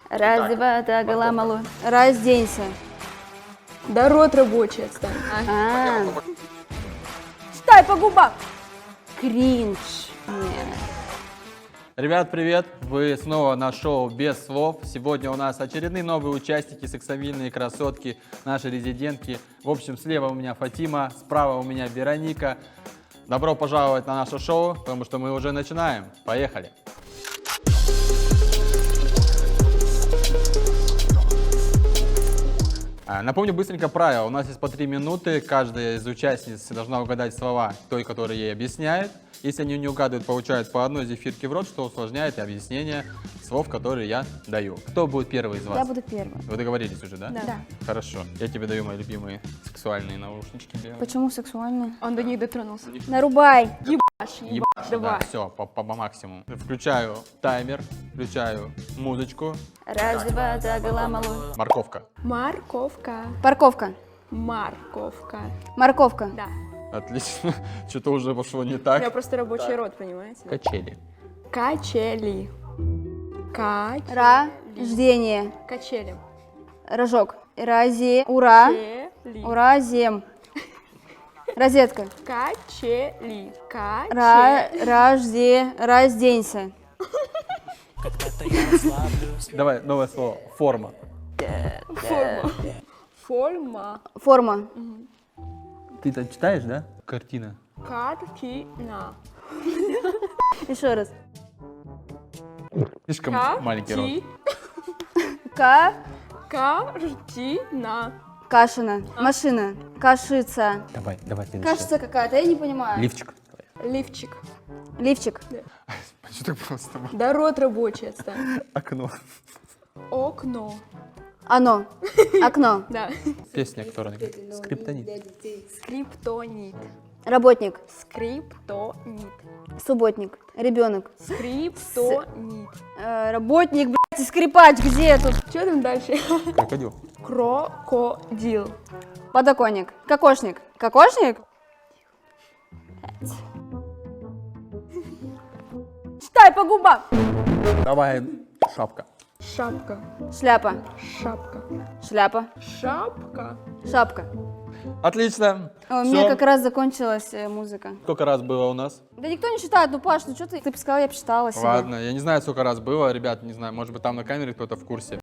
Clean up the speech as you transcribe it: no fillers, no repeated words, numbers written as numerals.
Раздеваться голомалу. Разденься. Да рот рабочий отстань. А, Читай по губам. кринж. Ребят, привет! Вы снова на шоу «Без слов». Сегодня у нас очередные новые участники, сексапильные красотки, наши резидентки. В общем, слева у меня Фатима, справа у меня Вероника. Добро пожаловать на наше шоу, потому что мы уже начинаем. Поехали! Напомню быстренько правила. У нас есть по 3 минуты. Каждая из участниц должна угадать слова той, которая ей объясняет. Если они не угадывают, получают по одной зефирке в рот, что усложняет объяснение слов, которые я даю. Кто будет первый из вас? Я буду первой. Вы договорились уже, да? Да. Хорошо. Я тебе даю мои любимые сексуальные наушнички белые. Почему сексуальные? Он до них дотронулся. Нарубай. Ебать, давай. Да, все, по максимуму. Включаю таймер, включаю музычку. Раздеваться голомалу. Морковка. Морковка. Парковка. Морковка. Морковка. Да. Отлично. Что-то уже пошло не У меня так. просто рабочий рот, понимаете? Качели. Качели. Качели. Рождение. Качели. Рожок. Разе. Ура. Качели. Ура. Зем. Розетка. Качели. Качели. Разденься. Давай, новое слово. Форма. Форма. Форма. Форма. Ты это читаешь, да? Картина. Картина. Еще раз. Слишком маленький рот. Картина. Кашина. Машина. Кашица. Давай следующее. Кашица какая-то, я не понимаю. Лифчик. Лифчик. Лифчик. Что так просто? Да рот рабочий отстань. Окно. Окно. Оно. Окно. Да. Песня, которая скриптонит. Скриптонит. Работник. Скриптонит. Субботник. Ребенок. Скриптонит. Работник, блядь, и скрипач. Где тут? Что там дальше? Крокодил. Крокодил. Подоконник. Кокошник. Кокошник? Читай по губам. Давай, шапка. Шапка. Шляпа. Шапка. Шляпа. Шапка. Шапка. Отлично. У Всё. меня как раз закончилась музыка. Сколько раз было у нас? Да никто не читает, ну Паш, ну что ты? Ты бы сказала, я бы читала себе. Ладно, я не знаю, сколько раз было, ребят, не знаю, может быть там на камере кто-то в курсе.